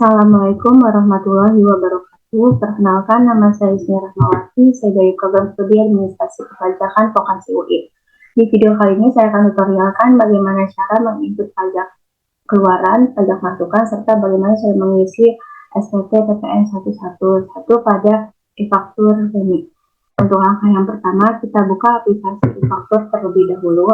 Assalamualaikum warahmatullahi wabarakatuh. Perkenalkan, nama saya Ismi Rahmawati. Saya dari program studi administrasi perpajakan vokasi UI. Di video kali ini saya akan tutorialkan bagaimana cara menginput pajak keluaran, pajak masukan, serta bagaimana cara mengisi SPT PPN 111 pada e-faktur REMI. Untuk langkah yang pertama, kita buka aplikasi e-faktur terlebih dahulu.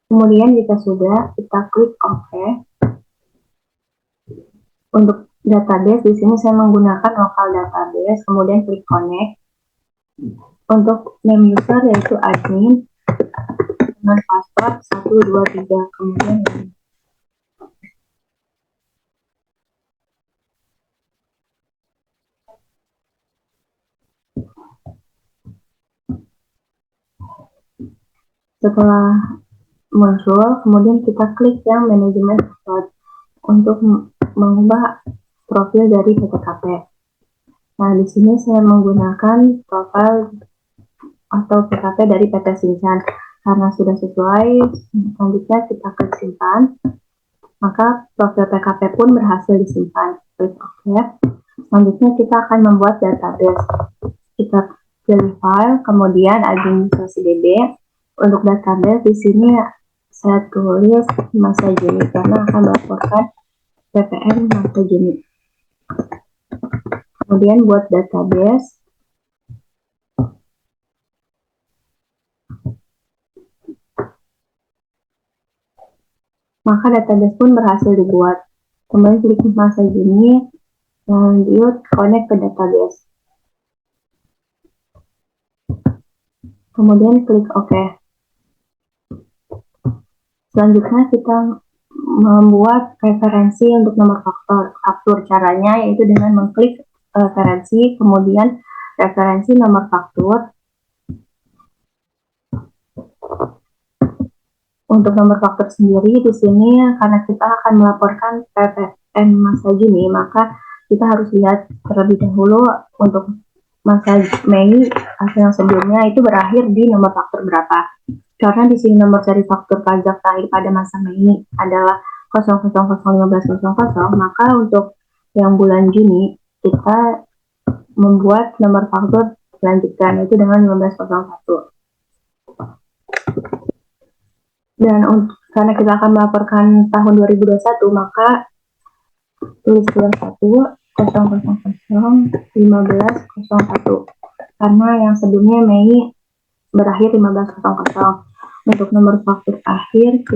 Kemudian jika sudah, kita klik OK. Untuk database, di sini saya menggunakan local database, kemudian klik connect. Untuk name user yaitu admin, dengan password 123, kemudian setelah muncul, kemudian kita klik yang manajemen password untuk mengubah profil dari PTKP. Nah, di sini saya menggunakan profil atau PKP dari PT Sinchan. Karena sudah sesuai, selanjutnya kita klik simpan. Maka profil PKP pun berhasil disimpan. Klik OK. Selanjutnya kita akan membuat database. Kita pilih file, kemudian administrasi DB. Untuk database di sini saya tulis masa Juni karena akan melaporkan PPN masa Juni. Kemudian buat database. Maka database pun berhasil dibuat. Kemudian klik masa Juni, lanjut connect ke database. Kemudian klik OK. Selanjutnya kita membuat referensi untuk nomor faktur. Caranya yaitu dengan mengklik referensi, kemudian referensi nomor faktur. Untuk nomor faktur sendiri di sini karena kita akan melaporkan PPN masa Juni, maka kita harus lihat terlebih dahulu untuk masa Mei hasil yang sebelumnya itu berakhir di nomor faktur berapa. Karena di sini nomor seri faktur pajak terakhir pada masa Mei adalah 000150, maka untuk yang bulan Juni kita membuat nomor faktur selanjutnya yaitu dengan 1501. Dan karena kita akan melaporkan tahun 2021, maka tulis 21.000.1501 karena yang sebelumnya Mei berakhir 1500. Untuk nomor faktur akhir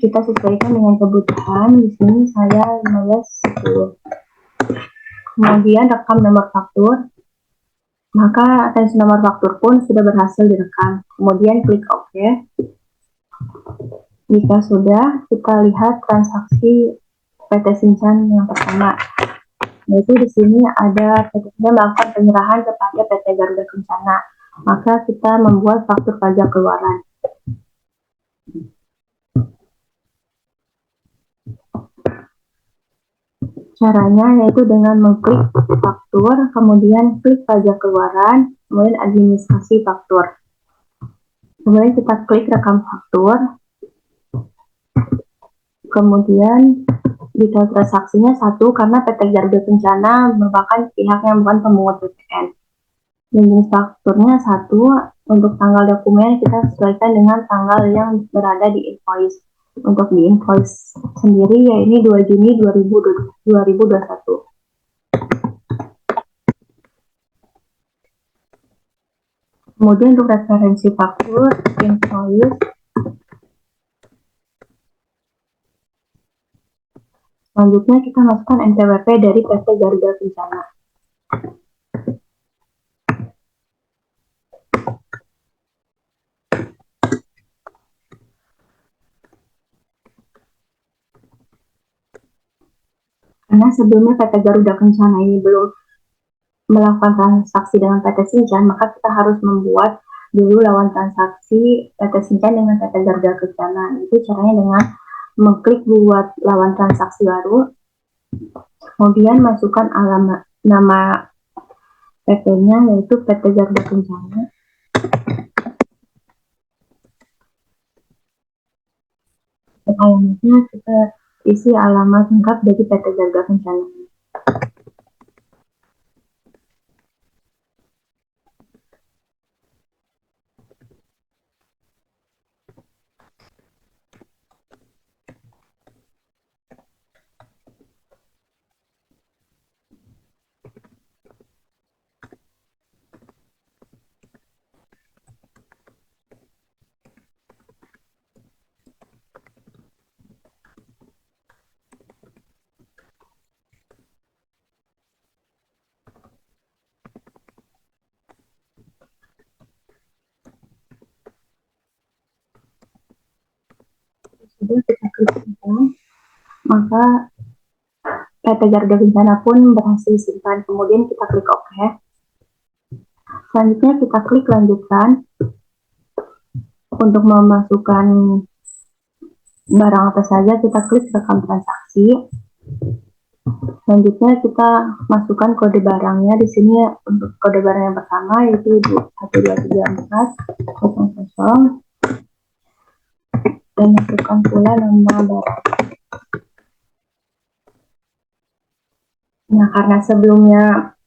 kita sesuaikan dengan kebutuhan. Di sini saya 1510. Kemudian rekam nomor faktur. Maka atensi nomor faktur pun sudah berhasil direkam. Kemudian klik OK. Jika sudah, kita lihat transaksi PT Sinchan yang pertama. Yaitu di sini ada PT Sinchan melakukan penyerahan kepada PT Garuda Kencana. Maka kita membuat faktur pajak keluaran. Caranya yaitu dengan mengklik faktur, kemudian klik pajak keluaran, kemudian administrasi faktur. Kemudian kita klik rekam faktur. Kemudian detail transaksinya 1 karena PT Garuda Kencana merupakan pihak yang bukan pemungut PPN. Dan jenis fakturnya 1, untuk tanggal dokumen kita sesuaikan dengan tanggal yang berada di invoice. Untuk di invoice sendiri ya ini 2 Juni 2021. Kemudian untuk referensi faktur invoice, selanjutnya kita masukkan NPWP dari PT Garuda Kencana. Karena sebelumnya PT Garuda Kencana ini belum melakukan transaksi dengan PT Shinchan, maka kita harus membuat dulu lawan transaksi PT Shinchan dengan PT Garda Kencana. Itu caranya dengan mengklik buat lawan transaksi baru, kemudian masukkan alamat nama PT-nya yaitu PT Garda Kencana. Alamatnya kita isi alamat lengkap dari PT Garda Kencana. Sudah kita klik simpan, maka PT Garda Kencana pun berhasil simpan. Kemudian kita klik OK. Selanjutnya kita klik lanjutkan. Untuk memasukkan barang apa saja, kita klik rekam transaksi. Selanjutnya kita masukkan kode barangnya. Di sini untuk kode barang yang pertama yaitu 123400, dan masukkan pula nama barang. Nah, karena sebelumnya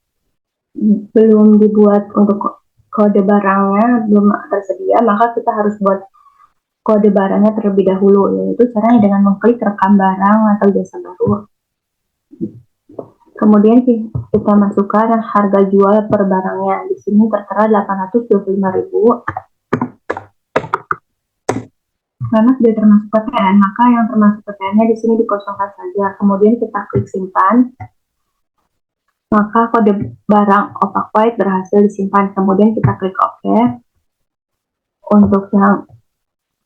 belum dibuat untuk kode barangnya belum tersedia, maka kita harus buat kode barangnya terlebih dahulu, yaitu caranya dengan mengklik rekam barang atau jasa baru. Kemudian kita masukkan harga jual per barangnya. Di sini tertera 825.000. Karena sudah termasuk PPN, maka yang termasuk PPN-nya di sini dikosongkan saja. Kemudian kita klik simpan. Maka kode barang opak white berhasil disimpan. Kemudian kita klik OK. Untuk yang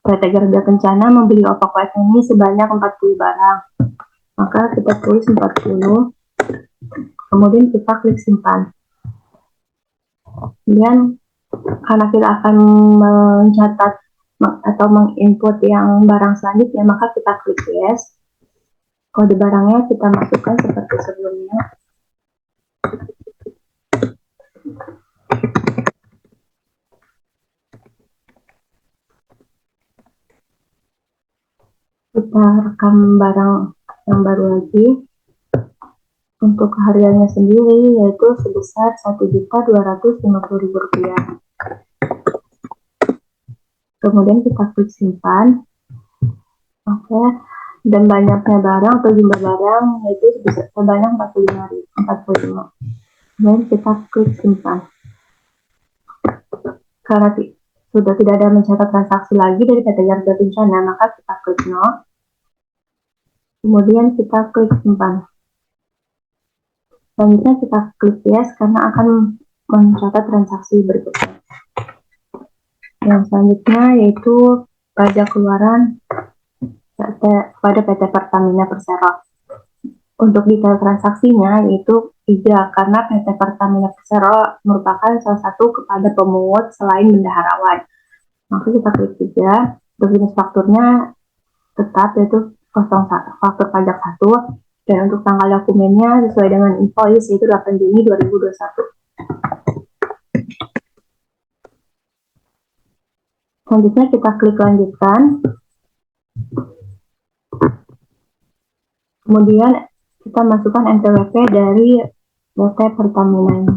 PT Garda Kencana membeli opak white ini sebanyak 40 barang. Maka kita tulis 40. Kemudian kita klik simpan. Kemudian karena kita akan mencatat atau menginput yang barang selanjutnya, maka kita klik yes. Kode barangnya kita masukkan seperti sebelumnya. Kita rekam barang yang baru lagi. Untuk harganya sendiri yaitu sebesar Rp1.250.000. Kemudian kita klik simpan. Oke. Dan banyaknya barang atau jumlah barang yaitu sebanyak 45. Kemudian kita klik simpan. Karena sudah tidak ada mencatat transaksi lagi dari PT Garda Kencana, maka kita klik no. Kemudian kita klik simpan. Selanjutnya kita klik yes karena akan mencatat transaksi berikutnya. Yang selanjutnya yaitu pajak keluaran pada PT Pertamina Persero. Untuk detail transaksinya yaitu 3, karena PT Pertamina Persero merupakan salah satu kepada pemungut selain bendaharawan. Maka kita klik 3. Untuk jenis fakturnya tetap yaitu faktur pajak 1, dan untuk tanggal dokumennya sesuai dengan invoice yaitu 8 Juni 2021. Selanjutnya kita klik lanjutkan. Kemudian kita masukkan NPWP dari PT Pertamina ini.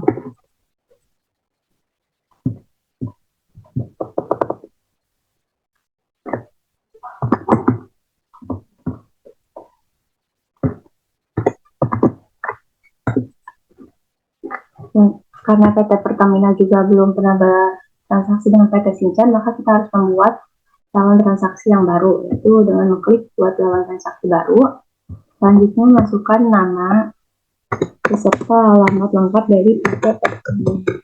Karena PT Pertamina juga belum pernah bertransaksi dengan PT Shinchan, maka kita harus membuat lawan transaksi yang baru, yaitu dengan mengklik buat lawan transaksi baru. Selanjutnya masukkan nama beserta alamat lengkap dari PT Pertamina.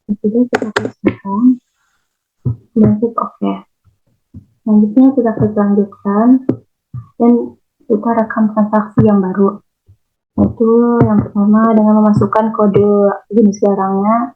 Sudah kita klik simpan dan klik OK. Selanjutnya kita klik lanjutkan dan kita rekam transaksi yang baru. Itu yang pertama dengan memasukkan kode jenis barangnya.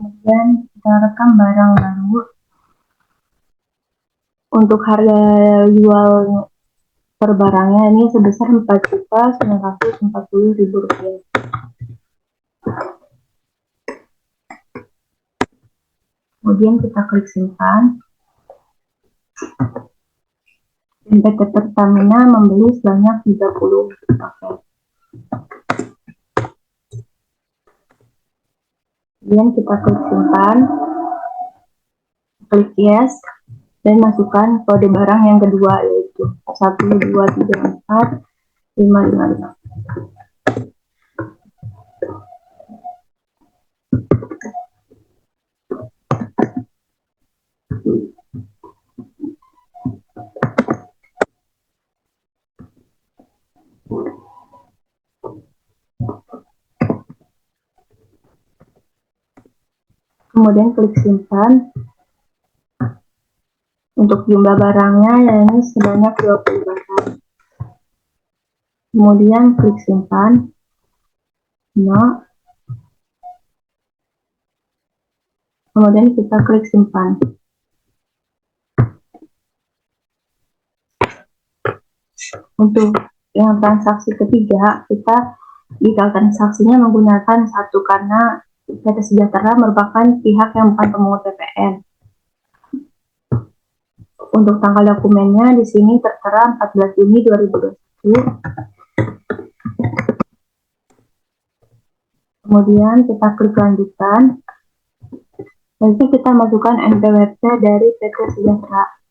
Kemudian kita rekam barang baru. Untuk harga jual per barangnya ini sebesar Rp4.940.000. Kemudian kita klik simpan. Dan PT Pertamina membeli sebanyak 30 paket. Kemudian kita klik simpan, klik yes, dan masukkan kode barang yang kedua, yaitu 1234555. Kemudian klik simpan. Untuk jumlah barangnya yakni sebanyak 20 barang. Kemudian klik simpan. No. Kemudian kita klik simpan. Untuk yang transaksi ketiga, kita jika transaksinya menggunakan satu karena PT Sejahtera merupakan pihak yang bukan pemungut PPN. Untuk tanggal dokumennya di sini tertera 14 Juni 2021. Kemudian kita klik lanjutkan. Nanti kita masukkan NPWP dari PT Sejahtera.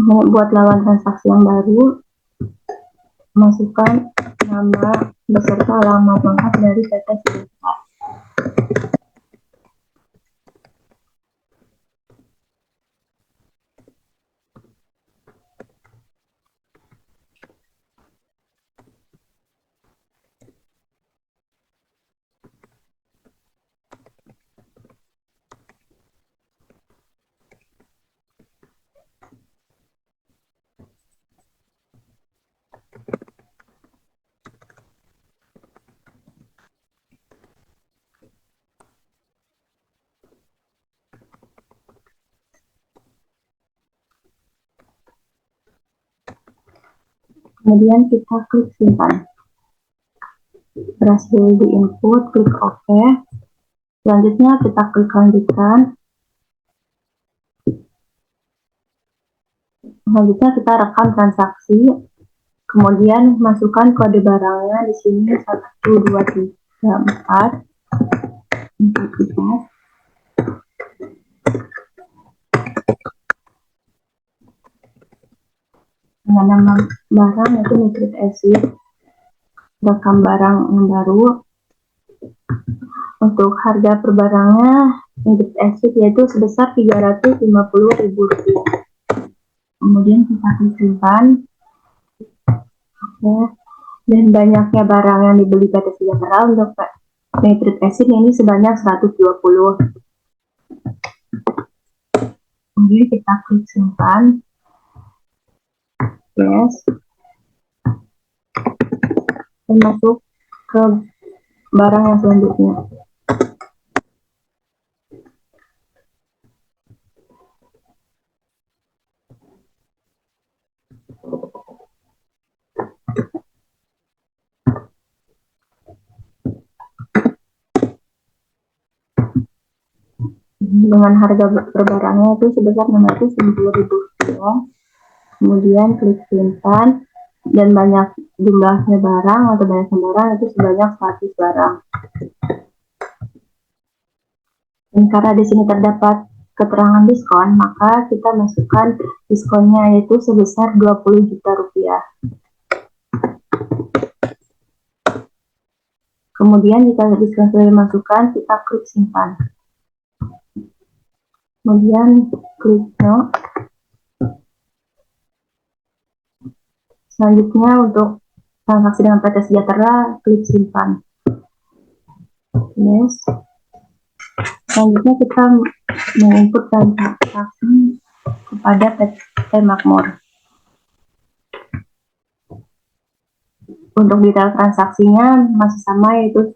Buat lawan transaksi yang baru, masukkan nama beserta alamat lengkap dari PT Sejahtera. Kemudian kita klik simpan. Berhasil di input, klik OK. Selanjutnya kita klik lanjutkan. Selanjutnya kita rekam transaksi. Kemudian masukkan kode barangnya di sini 1234. Dengan nama barang yaitu nitrit acid. Rekam barang yang baru. Untuk harga per barangnya nitrit acid yaitu sebesar Rp350.000. Kemudian kita simpan. Oke. Dan banyaknya barang yang dibeli PT Sejahtera untuk nitrit acid ini sebanyak 120. Kemudian kita klik simpan. Yes. Dan masuk ke barang yang selanjutnya. Dengan harga per barangnya itu sebesar Rp690.000. Kemudian klik simpan dan banyak jumlahnya barang atau banyaknya barang itu sebanyak 100 barang. Dan karena di sini terdapat keterangan diskon, maka kita masukkan diskonnya yaitu sebesar 20 juta rupiah. Kemudian jika diskon sudah dimasukkan, kita klik simpan. Kemudian klik no. Selanjutnya untuk transaksi dengan PT Sejahtera, klik simpan. Yes. Selanjutnya kita menginput transaksi kepada PT Makmur. Untuk detail transaksinya masih sama, yaitu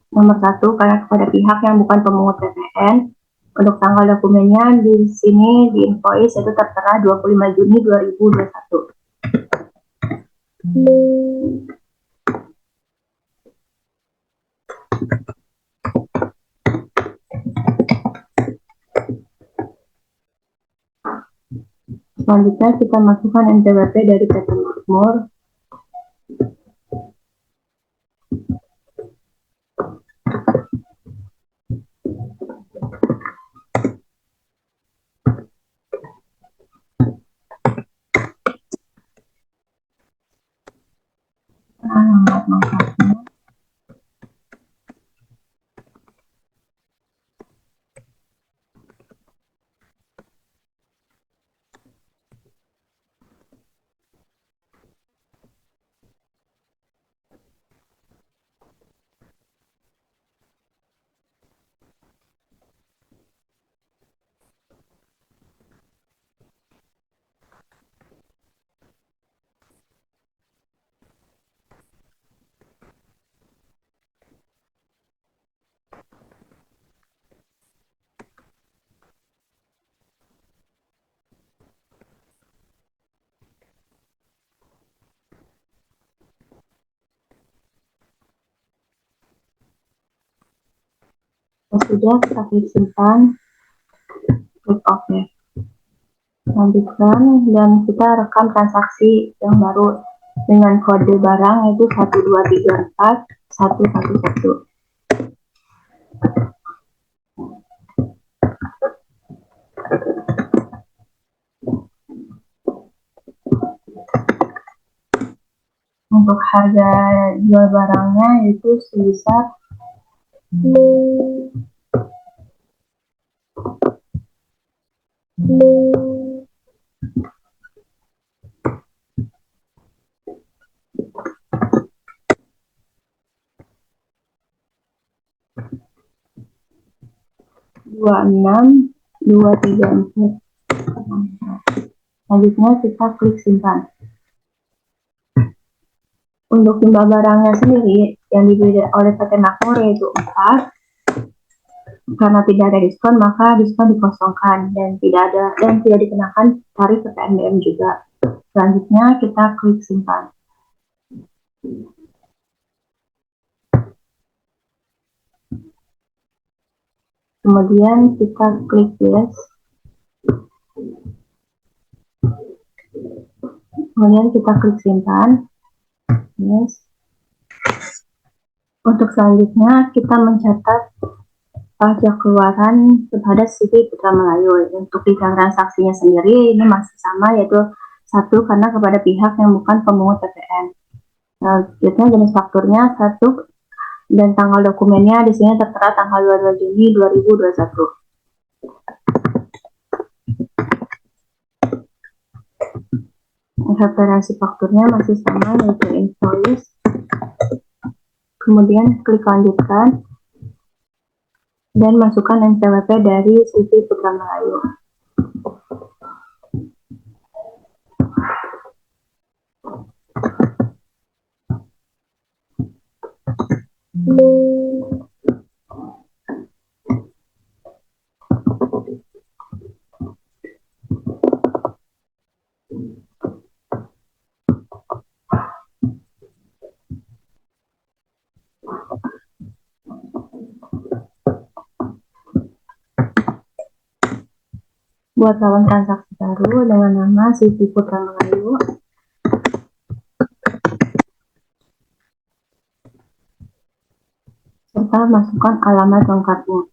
nomor 1 karena kepada pihak yang bukan pemungut PPN. Untuk tanggal dokumennya di sini di invoice itu tertera 25 Juni 2021. Selanjutnya kita masukkan NPWP dari PT Makmur. Alamat mangkasnya. Sudah, kita klik simpan, klik OK. Lanjutkan dan kita rekam transaksi yang baru dengan kode barang yaitu 1234111. Untuk harga jual barangnya itu sebesar 26234. Selanjutnya kita klik simpan. Untuk jumlah barangnya sendiri yang dibeli oleh PT Makmur yaitu 4. Karena tidak ada diskon, maka diskon dikosongkan dan tidak dikenakan tarif PPNBM juga. Selanjutnya kita klik simpan. Kemudian kita klik yes. Kemudian kita klik simpan. Yes. Untuk selanjutnya kita mencatat pajak keluaran kepada CV Putra Melayu. Untuk detail transaksinya sendiri ini masih sama, yaitu 1 karena kepada pihak yang bukan pemungut PPN. Selanjutnya jenis fakturnya 1 dan tanggal dokumennya di sini tertera tanggal 22 Juni 2021. Referensi fakturnya masih sama, yaitu invoice. Kemudian klik lanjutkan dan masukkan NPWP dari CV Putra Melayu. Buat lawan transaksi baru dengan nama CV Putra Melayu. Serta masukkan alamat lengkapnya.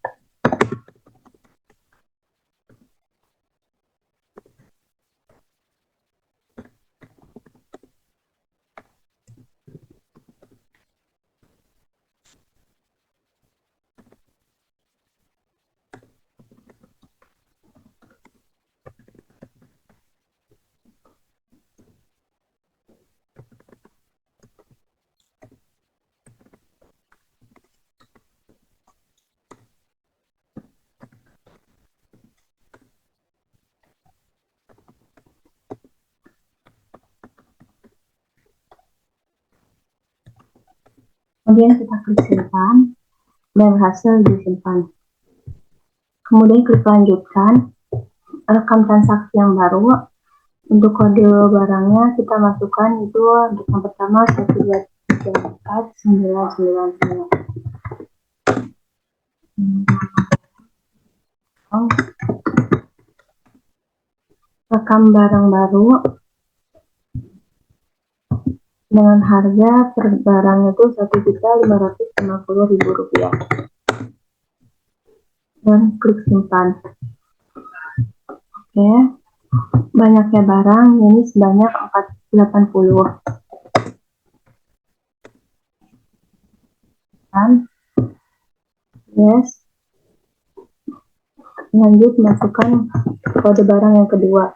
Kemudian kita klik simpan dan hasil disimpan. Kemudian klik lanjutkan, rekam transaksi yang baru. Untuk kode barangnya kita masukkan itu untuk yang pertama 1234999. Rekam barang baru dengan harga per barang itu Rp1.550.000 dan klik simpan. Oke, banyaknya barang ini sebanyak 480. Yes, lanjut masukkan kode barang yang kedua.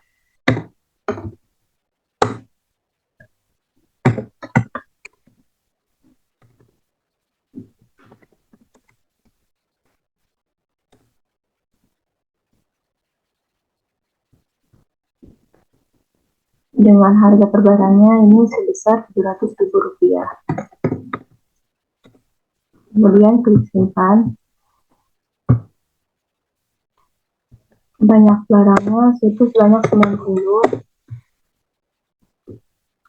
Dengan harga per barangnya ini sebesar Rp700.000. Kemudian klik simpan. Banyak barangnya itu sebanyak 90.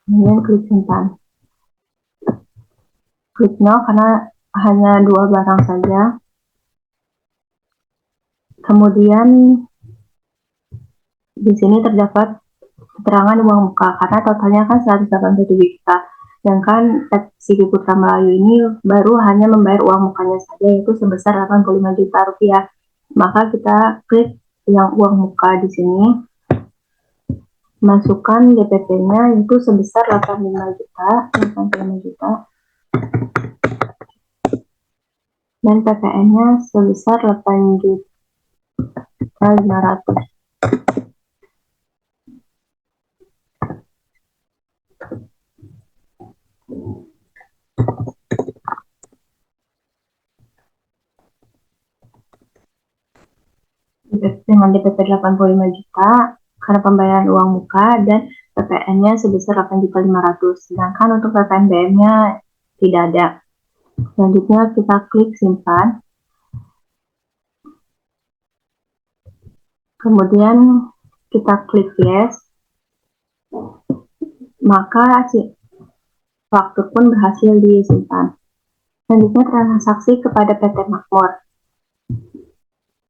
Kemudian klik simpan. Klik no karena hanya 2 barang saja. Kemudian di sini terdapat keterangan uang muka karena totalnya kan 187 juta. Sedangkan si Putra Melayu ini baru hanya membayar uang mukanya saja yaitu sebesar 85 juta rupiah. Maka kita klik yang uang muka di sini. Masukkan DPP-nya itu sebesar 85 juta. Dan PPN-nya sebesar 8.500.000. Dengan DPP 85 juta karena pembayaran uang muka dan PPN-nya sebesar 8.500.000. Sedangkan untuk PPN BM-nya tidak ada. Selanjutnya kita klik simpan. Kemudian kita klik yes. Maka faktur pun berhasil disimpan. Selanjutnya transaksi kepada PT Makmur.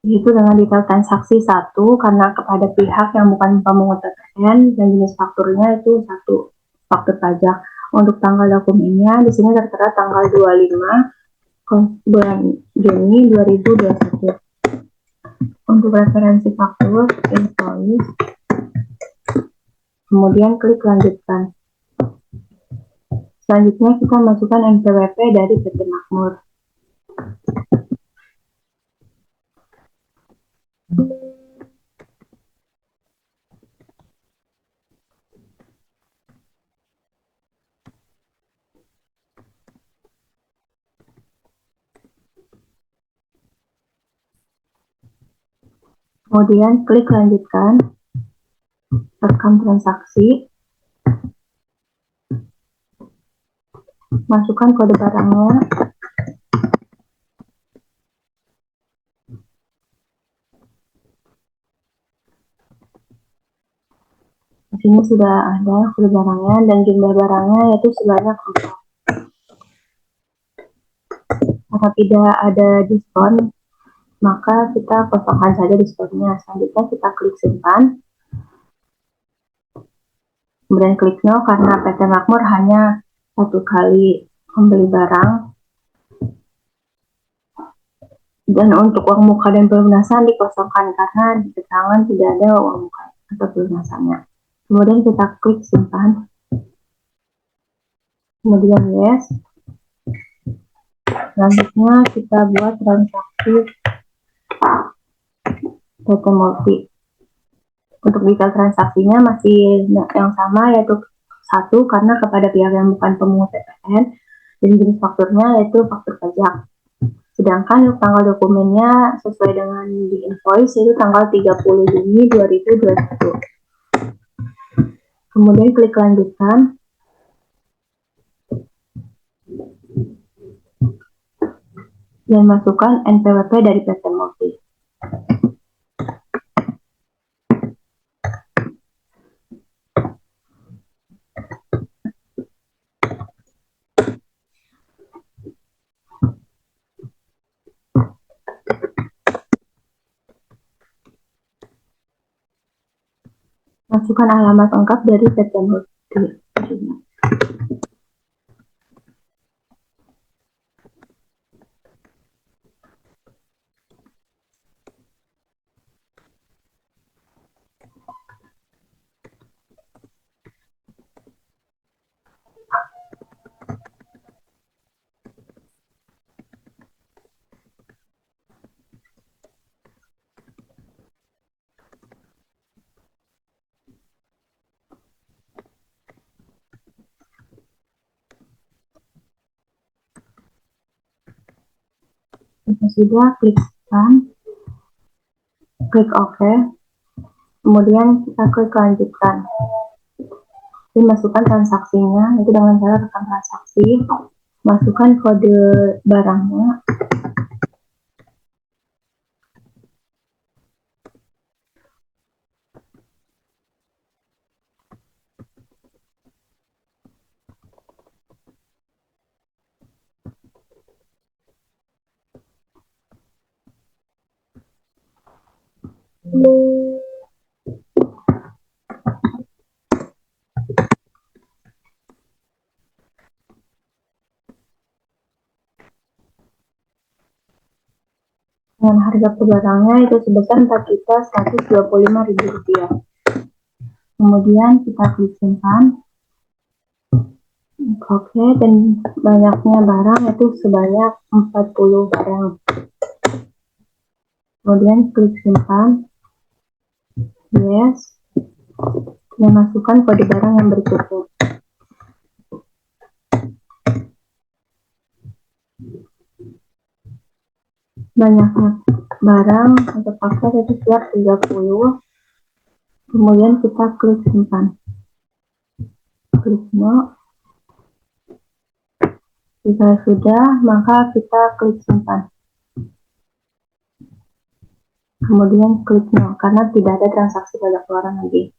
Yaitu dengan detail transaksi 1 karena kepada pihak yang bukan pemungut PPN dan jenis fakturnya itu 1 faktur pajak. Untuk tanggal dokumennya di sini tertera tanggal 25 bulan Juni 2021. Untuk referensi faktur invoice. Kemudian klik lanjutkan. Selanjutnya kita masukkan NPWP dari PT Makmur. Kemudian klik lanjutkan, rekam transaksi, masukkan kode barangnya, di sini sudah ada kode barangnya dan jumlah barangnya yaitu sebanyak 4. Jika tidak ada diskon, maka kita kosongkan saja diskonnya. Selanjutnya kita klik simpan. Kemudian klik no karena PT Makmur hanya 1 kali membeli barang. Dan untuk uang muka dan pelunasan dikosongkan karena di keterangan tidak ada uang muka atau pelunasannya. Kemudian kita klik simpan. Kemudian yes. Selanjutnya kita buat transaksi PT Multi. Untuk detail transaksinya masih yang sama yaitu 1 karena kepada pihak yang bukan pemungut PPN dan jenis fakturnya yaitu faktur pajak. Sedangkan untuk tanggal dokumennya sesuai dengan di invoice yaitu tanggal 30 Juni 2021. Kemudian klik lanjutkan. dan masukkan NPWP dari PT Multi. Masukkan alamat lengkap dari PT Multi. Jika sudah, klik OK, kemudian kita klik lanjutkan. Jadi masukkan transaksinya, itu dengan cara tekan transaksi, masukkan kode barangnya, dengan harga per barangnya itu sebesar Rp4.125.000. Kemudian kita klik simpan. Oke, dan banyaknya barang itu sebanyak 40 barang. Kemudian klik simpan. Yes. Dan masukkan kode barang yang berikutnya. Banyaknya barang untuk paket itu siap 30. Kemudian kita klik simpan. Klik no. Jika sudah, maka kita klik simpan. Kemudian klik no, karena tidak ada transaksi pajak keluaran lagi.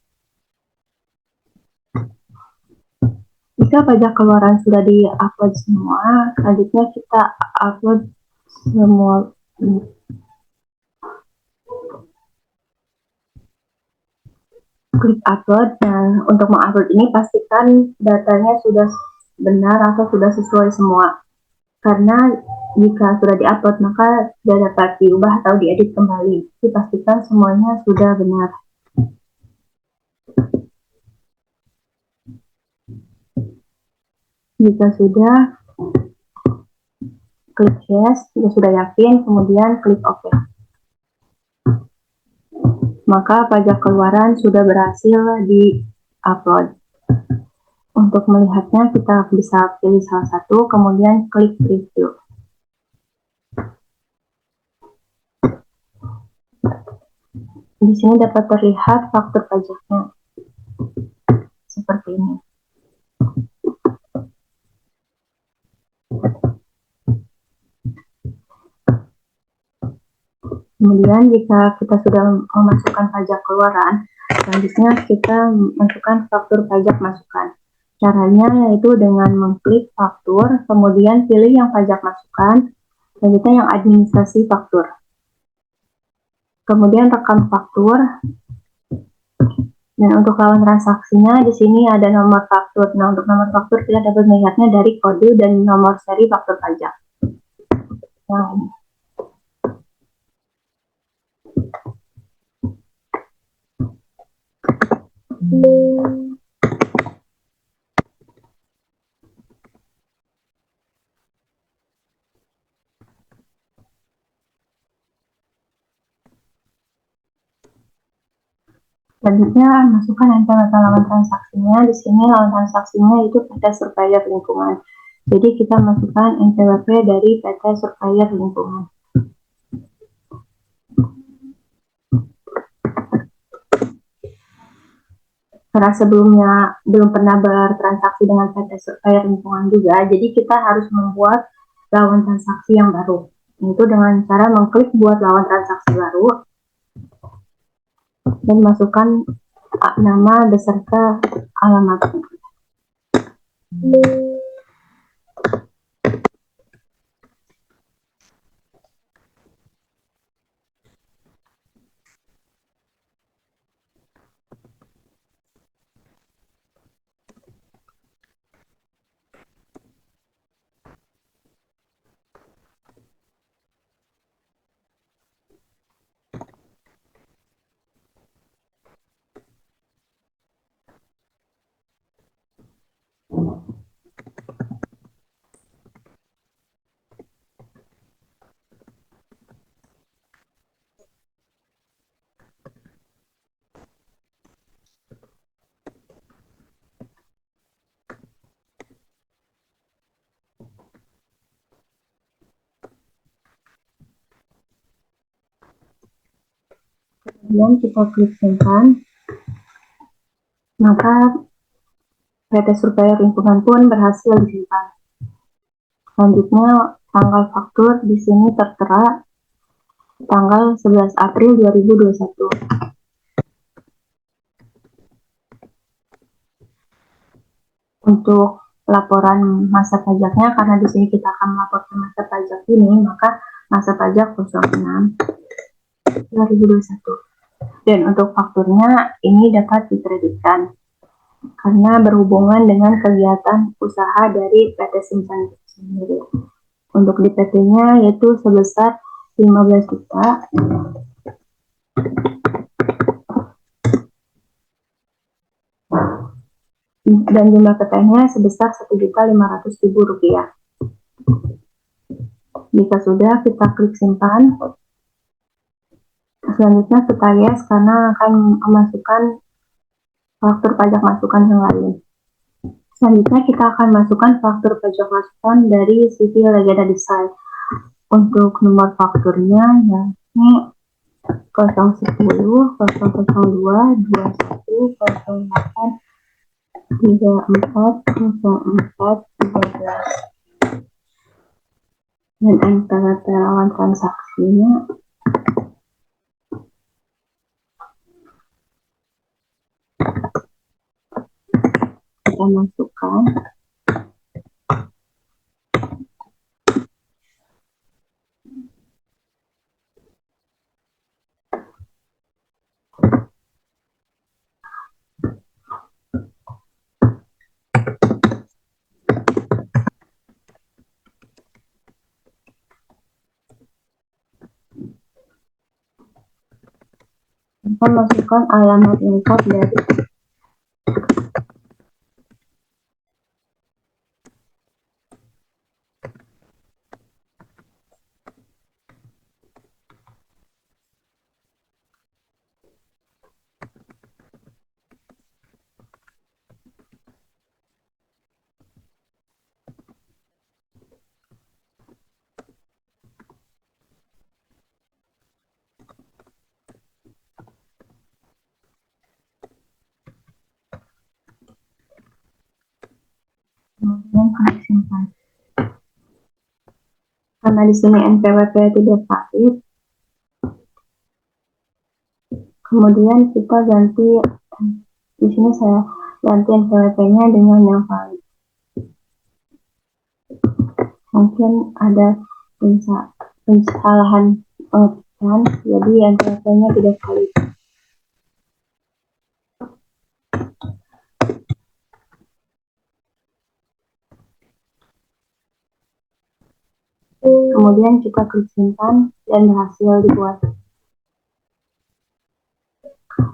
Jika pajak keluaran sudah di-upload semua, selanjutnya kita upload semua. Klik upload. Nah, untuk mengupload ini pastikan datanya sudah benar atau sudah sesuai semua. Karena jika sudah diupload maka tidak dapat diubah atau diedit kembali. Jadi pastikan semuanya sudah benar. Jika sudah, klik yes. Jika sudah yakin, kemudian klik OK. Maka pajak keluaran sudah berhasil di-upload. Untuk melihatnya kita bisa pilih salah satu, kemudian klik preview. Di sini dapat terlihat faktur pajaknya seperti ini. Kemudian jika kita sudah memasukkan pajak keluaran, selanjutnya kita masukkan faktur pajak masukan. Caranya yaitu dengan mengklik faktur, kemudian pilih yang pajak masukan, selanjutnya yang administrasi faktur. Kemudian rekam faktur. Dan untuk lawan transaksinya di sini ada nomor faktur. Nah, untuk nomor faktur kita dapat melihatnya dari kode dan nomor seri faktur pajak. Nah, ini. Selanjutnya masukkan NPWP lawan transaksinya. Di sini lawan transaksinya itu PT Surveyor Lingkungan. Jadi kita masukkan NPWP dari PT Surveyor Lingkungan. Karena sebelumnya belum pernah bertransaksi dengan PT Surveyor Lingkungan juga, jadi kita harus membuat lawan transaksi yang baru. Itu dengan cara mengklik buat lawan transaksi baru dan masukkan nama beserta alamat. Kemudian kita klik simpan, maka PT Surveyor Lingkungan pun berhasil disimpan. Selanjutnya, tanggal faktur di sini tertera tanggal 11 April 2021. Untuk laporan masa pajaknya, karena di sini kita akan melaporkan masa pajak ini, maka masa pajak 06 2021. Dan untuk fakturnya ini dapat dikreditkan karena berhubungan dengan kegiatan usaha dari PT Simpan sendiri. Untuk DPT-nya yaitu sebesar 15 juta. Dan jumlah tetehnya sebesar Rp1.500.000. Jika sudah, kita klik simpan. Selanjutnya kita yes karena akan memasukkan faktur pajak masukan yang lain. Selanjutnya kita akan masukkan faktur pajak masukan dari CV Legenda Design. Untuk nomor fakturnya yakni 010 002 21 08 34 04 13. Dan angka lawan transaksinya kita masukkan. Kita masukkan alamat lengkap dari kemudian klik simpan. Karena di sini NPWP tidak valid, kemudian kita ganti. Di sini saya ganti NPWP-nya dengan yang valid. Mungkin ada kesalahan pengetikan, jadi NPWP-nya tidak valid. Kemudian kita klik simpan dan berhasil dibuat.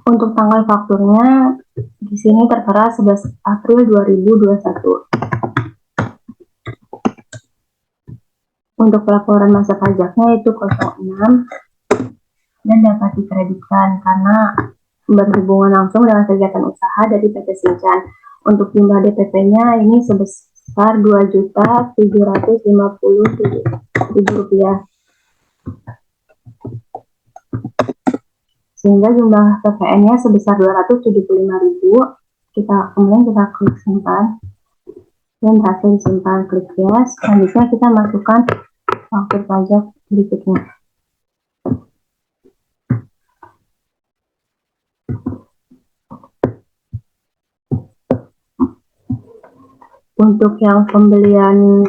Untuk tanggal fakturnya di sini tertera 11 April 2021. Untuk pelaporan masa pajaknya itu 06 dan dapat dikreditkan karena berhubungan langsung dengan kegiatan usaha dari PT Sinchan. Untuk jumlah DPP-nya ini sebesar Rp2.750.000. Sehingga jumlah PPN-nya sebesar 275.000. Kemudian kita klik simpan dan berhasil disimpan. Klik yes. Selanjutnya kita masukkan faktur pajak berikutnya. Untuk yang pembelian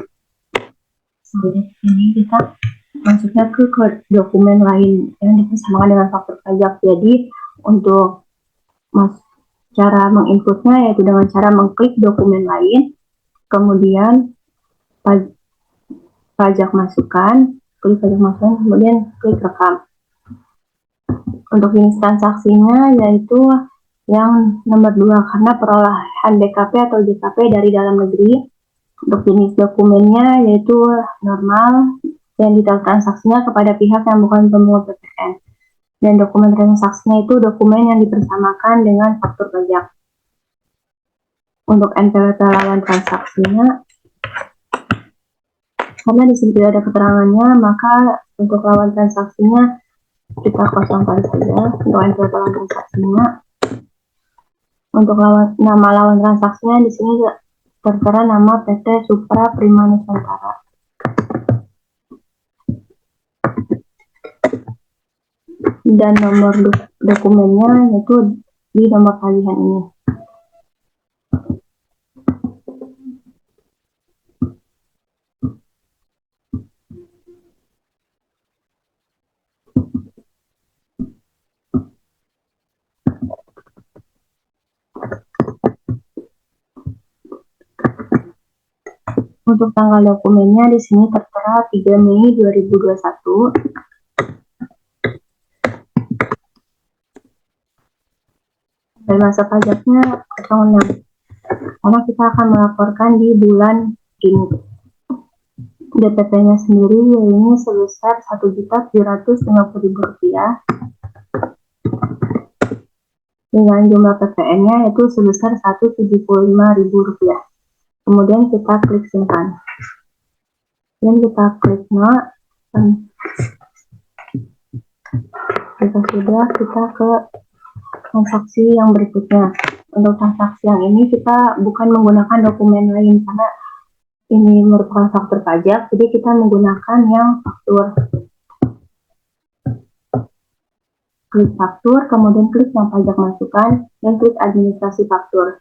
ini kita masuknya ke dokumen lain yang dipersamakan dengan faktur pajak. Jadi untuk cara menginputnya yaitu dengan cara mengklik dokumen lain, kemudian pajak masukkan, kemudian klik rekam. Untuk jenis transaksinya yaitu yang nomor 2 karena perolahan BKP atau JKP dari dalam negeri. Untuk jenis dokumennya yaitu normal dan detail transaksinya kepada pihak yang bukan pemungut PPN. Dan dokumen transaksinya itu dokumen yang dipersamakan dengan faktur pajak. Untuk NPWP lawan transaksinya, karena di sini tidak ada keterangannya, maka untuk lawan transaksinya kita kosongkan saja. Untuk NPWP lawan transaksinya, untuk nama lawan transaksinya di sini tertera nama PT Supra Prima Nusantara. Dan nomor dokumennya yaitu di nomor tagihan ini. Untuk tanggal dokumennya di sini tertera 3 Mei 2021. Dan masa pajaknya 06. Karena kita akan melaporkan di bulan Juni. DPP-nya sendiri ini sebesar Rp1.750.000 dengan jumlah PPN-nya itu sebesar Rp175.000. Kemudian kita klik simpan. Dan kita klik no. Jika sudah, kita ke transaksi yang berikutnya. Untuk transaksi yang ini kita bukan menggunakan dokumen lain karena ini merupakan faktur pajak, jadi kita menggunakan yang faktur. Klik faktur, kemudian klik yang pajak masukkan, dan klik administrasi faktur.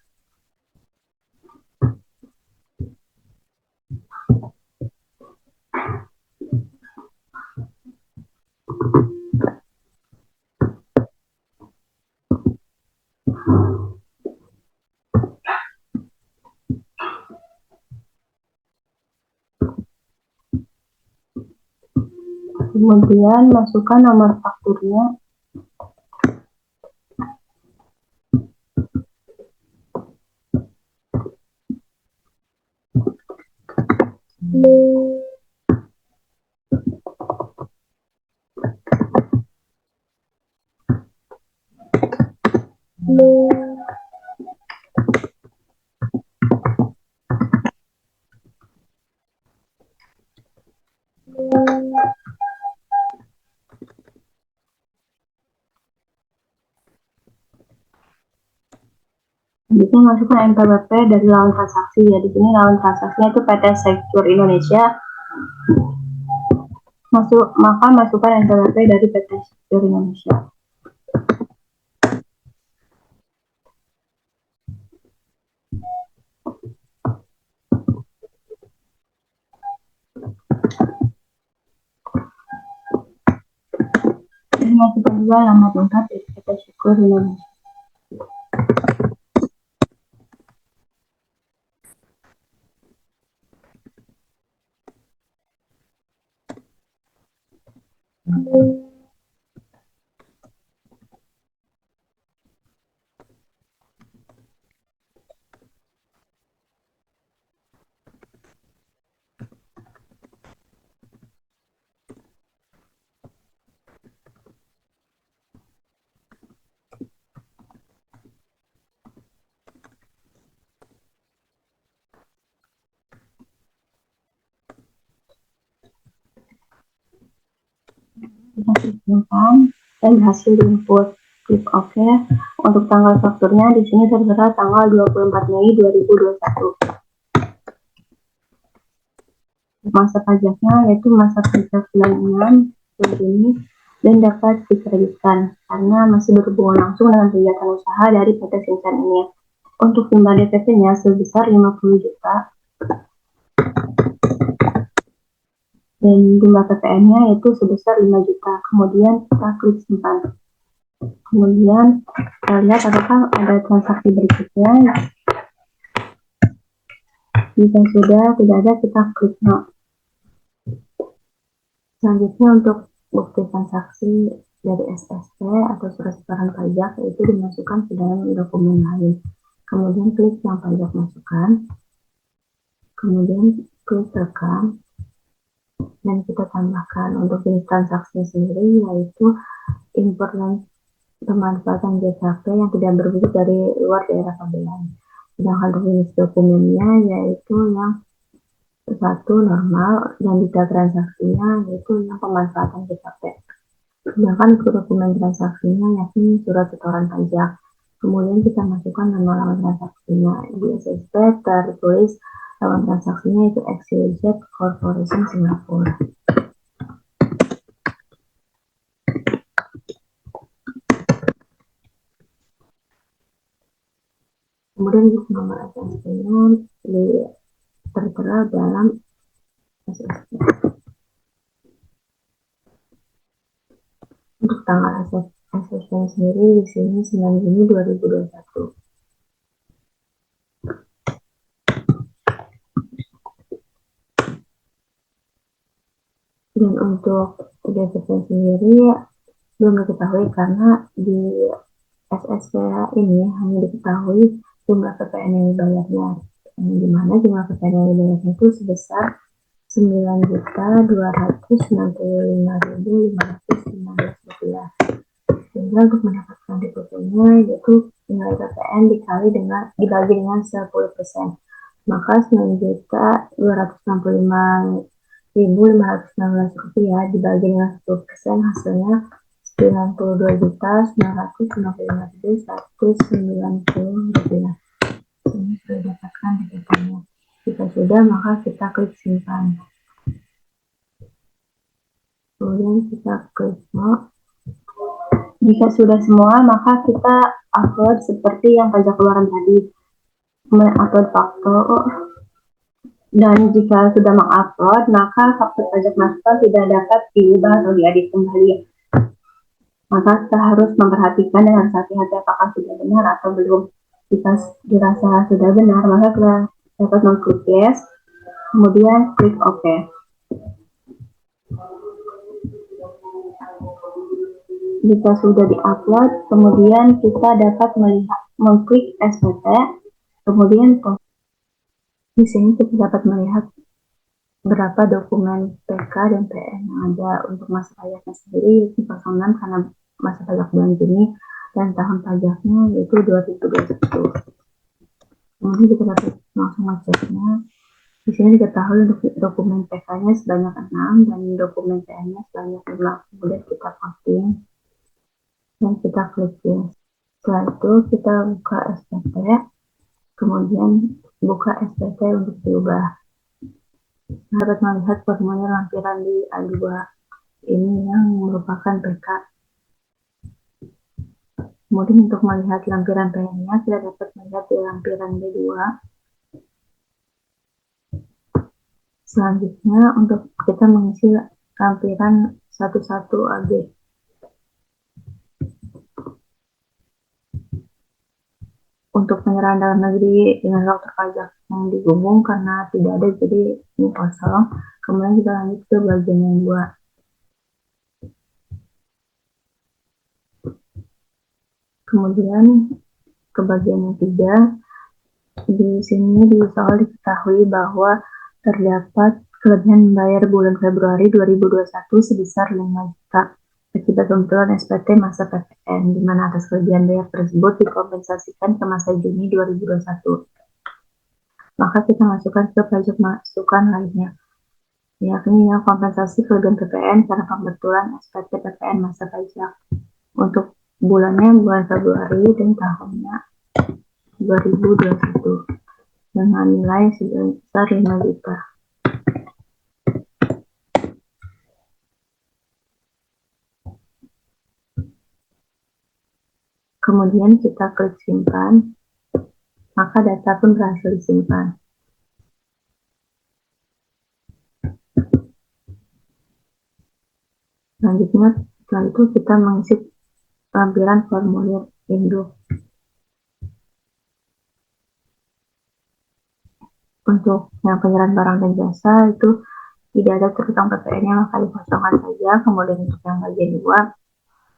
Kemudian masukkan nomor fakturnya. Selanjutnya masukkan NPWP dari lawan transaksi. Ya, di sini lawan transaksinya itu PT Secure Indonesia. Maka masukkan NPWP dari PT Secure Indonesia. Dan masukkan juga alamat lengkap dari PT Secure Indonesia. Kita simpan dan hasil input. Klik OK. Untuk tanggal fakturnya di sini tertera tanggal 24 Mei 2021. masa pajaknya yaitu masa pajak bulan ini dan dapat dikreditkan karena masih berhubungan langsung dengan kegiatan usaha dari PT Shinchan ini. Untuk jumlah DPP-nya sebesar 50 juta dan jumlah PPN-nya yaitu sebesar 5 juta. Kemudian kita klik simpan. Kemudian kita lihat apakah ada transaksi berikutnya. Jika sudah tidak ada, kita klik no. Selanjutnya untuk bukti transaksi dari SST atau surat setoran pajak yaitu dimasukkan ke dalam dokumen lain. Kemudian klik yang pajak masukkan. Kemudian klik rekam. Dan kita tambahkan untuk jenis transaksi sendiri yaitu impor dan pemanfaatan JKP yang tidak berwujud dari luar daerah pabelان. Sedangkan untuk jenis dokumennya yaitu yang satu normal dan data transaksinya yaitu yang pemanfaatan JKP. Sedangkan untuk dokumen transaksinya yakni surat setoran pajak. Kemudian kita masukkan nama lawan transaksinya. Di SSP tertulis lawan transaksinya itu XYZ Corporation Singapura. Kemudian untuk nomor SSP-nya tertera dalam SSP. Untuk tanggal SSP sendiri di sini 9 Juni 2021. Dan untuk DPP sendiri belum diketahui karena di SSP ini hanya diketahui jumlah PPN yang dibayarnya, di mana jumlah PPN yang dibayarnya itu sebesar 9.295.515 rupiah. Sehingga untuk mendapatkan DPP-nya yaitu nilai PPN dibagi dengan 10%. Maka 9.265.516 rupiah dibagi dengan 10% hasilnya 92.955.190 rupiah. Ini sudah dapatkan DPP-nya. Jika sudah, maka kita klik simpan. Kemudian kita klik no. Jika sudah semua, maka kita upload seperti yang pajak keluaran tadi, mengupload faktur. Dan jika sudah mengupload, maka faktur pajak masukan tidak dapat diubah atau diedit kembali. Maka kita harus memperhatikan dengan hati-hati apakah sudah benar atau belum. Jika dirasa sudah benar, maka kita dapat mengklik yes, kemudian klik OK. Jika sudah diupload, kemudian kita dapat mengklik SPT, kemudian di sini kita dapat melihat berapa dokumen PK dan PN yang ada. Untuk masa pajaknya sendiri itu 06 karena masa pajak bulan Juni dan tahun pajaknya yaitu 2021. Kemudian kita dapat langsung ngeceknya. Di sini diketahui untuk dokumen PK-nya sebanyak 6 dan dokumen PN-nya sebanyak 5. Kemudian kita voting dan kita klik yes. Setelah itu kita buka SPT, kemudian buka SPT untuk diubah. Dapat melihat formulir lampiran di A2 ini yang merupakan PK. Kemudian untuk melihat lampiran PN-nya kita dapat melihat di lampiran B2. Selanjutnya untuk kita mengisi lampiran 11 AG. Untuk penyerahan dalam negeri dengan faktur pajak yang digabung karena tidak ada, jadi ini kosong. Kemudian kita lanjut ke bagian yang 2. Kemudian ke bagian yang 3. Di sini soal diketahui bahwa terdapat kelebihan membayar bulan Februari 2021 sebesar 5 juta. Akibat pembetulan SPT masa PPN, di mana atas kelebihan bayar tersebut dikompensasikan ke masa Juni 2021. Maka kita masukkan ke pajak masukan lainnya, yakni yang kompensasi kelebihan PPN karena pembetulan SPT PPN masa pajak. Untuk bulannya bulan Februari dan tahunnya 2021 dengan nilai sebesar 5 juta. Kemudian kita klik simpan, maka data pun berhasil disimpan. Selanjutnya, setelah itu kita mengisi lampiran formulir induk. Untuk yang penyerahan barang dan jasa itu tidak ada terutang PPN-nya, maka dikosongkan saja. Kemudian untuk yang bagian 2,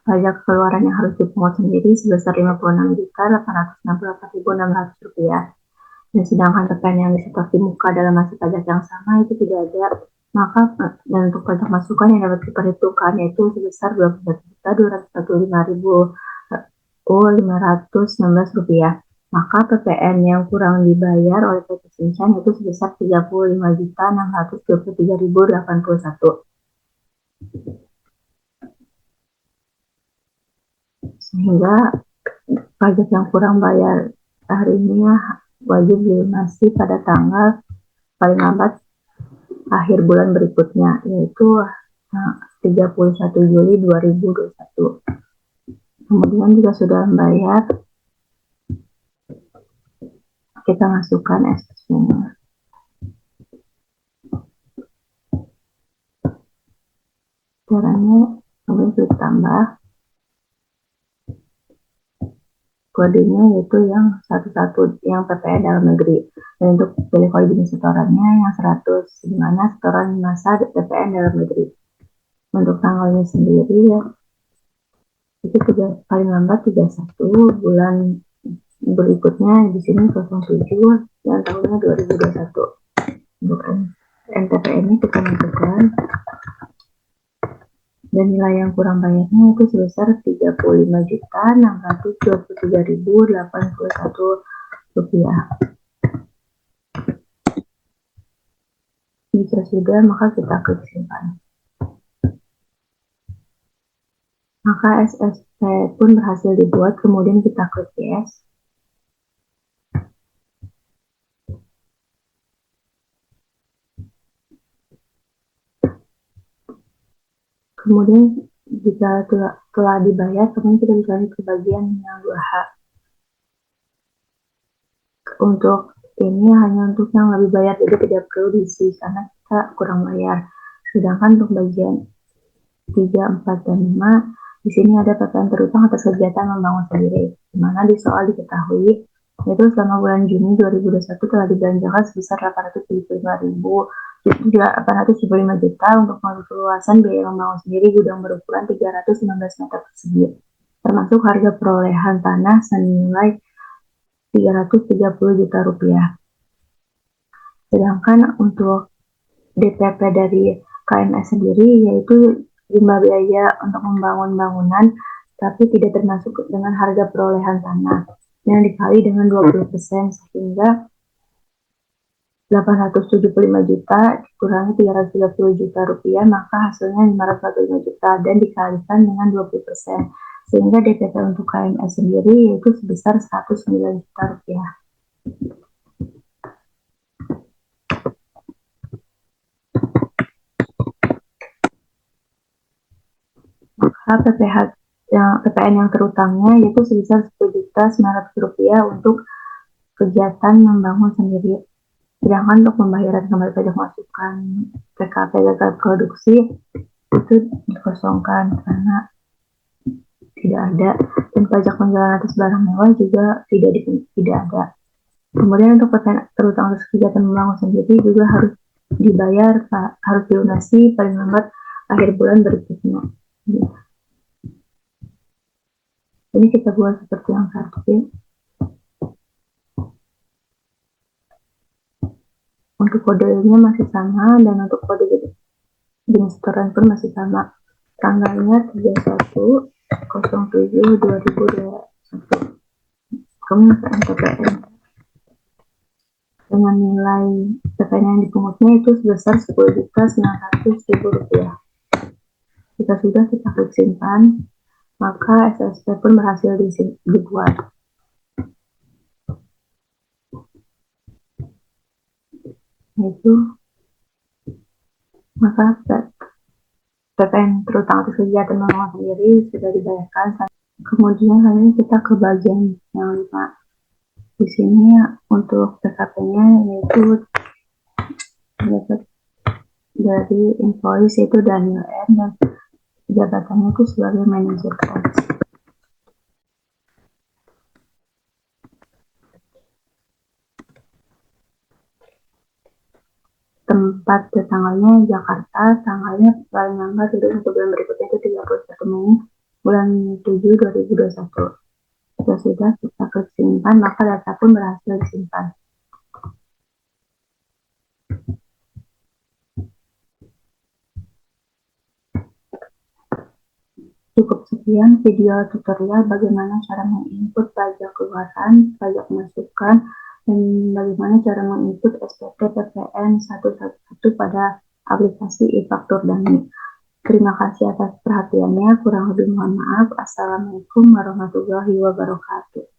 pajak keluaran yang harus dipungut sendiri sebesar Rp56.868.600. Dan sedangkan PPN yang disetor di muka dalam masa pajak yang sama itu tidak ada. Maka dan untuk pajak masukan yang dapat diperhitungkan yaitu sebesar Rp21.245.516. Maka PPN yang kurang dibayar oleh PT Sinchan itu sebesar Rp35.623.081. Sehingga pajak yang kurang bayar hari ini wajib dilunasi pada tanggal paling lambat akhir bulan berikutnya, yaitu 31 Juli 2021. Kemudian jika sudah membayar, kita masukkan SSP-nya. Caranya, kemudian klik tambah. Kodenya yaitu yang 11 yang PPN dalam negeri. Dan untuk pilih kode jenis setorannya yang 100, di mana setoran masa PPN dalam negeri. Untuk tanggalnya sendiri ya, itu paling lambat 31 bulan berikutnya di sini 07 dan tahunnya 2021. Untuk NTPN-nya kita masukkan dan nilai yang kurang bayarnya itu sebesar Rp35.623.081. Jika sudah, maka kita klik simpan. Maka SSP pun berhasil dibuat, kemudian kita klik yes. Kemudian jika telah dibayar, kemudian kita bisa lanjut ke bagian yang 2H. Untuk ini hanya untuk yang lebih bayar, jadi tidak perlu diisi karena kita kurang bayar. Sedangkan untuk bagian 3, 4, dan 5, di sini ada PPN terutang atas kegiatan membangun sendiri, di mana di soal diketahui yaitu selama bulan Juni 2021 telah dibelanjakan sebesar Rp875 juta untuk perluasan biaya membangun sendiri gudang berukuran 319 meter persegi, termasuk harga perolehan tanah senilai Rp330 juta. Sedangkan untuk DPP dari KMS sendiri yaitu jumlah biaya untuk membangun bangunan tapi tidak termasuk dengan harga perolehan tanah yang dikali dengan 20% sehingga 875 juta dikurangi 330 juta rupiah, maka hasilnya 545 juta dan dikalikan dengan 20%, sehingga DPP untuk KMS sendiri yaitu sebesar 109 juta rupiah. Maka PPN yang terutangnya yaitu sebesar Rp10.900.000 untuk kegiatan membangun sendiri. Sedangkan untuk pembayaran kembali pajak masukan PKP gagal produksi itu dikosongkan karena tidak ada, dan pajak penjualan atas barang mewah juga tidak ada. Kemudian untuk PPN terutang atas kegiatan membangun sendiri juga harus dibayar, harus dilunasi paling lambat akhir bulan berikutnya. Ini kita buat seperti yang tadi. Untuk kodenya masih sama dan untuk kode jenis setoran pun masih sama. Tanggalnya 31/07/2021. Kemudian NTPN dengan nilai PPN yang dipungutnya itu sebesar Rp10.900.000. Jika sudah, kita klik simpan, maka SSP pun berhasil dibuat. Yaitu maka PPN terutang atas kegiatan membangun sendiri sudah dibayarkan. Kemudian kali ini kita ke bagian yang 5. Di sini untuk TKP-nya yaitu dapat dari invoice itu Daniel M dan jabatannya itu sebagai manajer coach. Tempat tanggalnya Jakarta, tanggalnya paling lambat itu untuk bulan berikutnya itu 31 Mei bulan 7 2021. Sudah kita klik simpan, maka data pun berhasil disimpan. Cukup sekian video tutorial bagaimana cara menginput pajak keluaran, pajak masukan, dan bagaimana cara menginput SPT PPN 111 pada aplikasi e-faktur Dami. Terima kasih atas perhatiannya, kurang lebih mohon maaf. Assalamualaikum warahmatullahi wabarakatuh.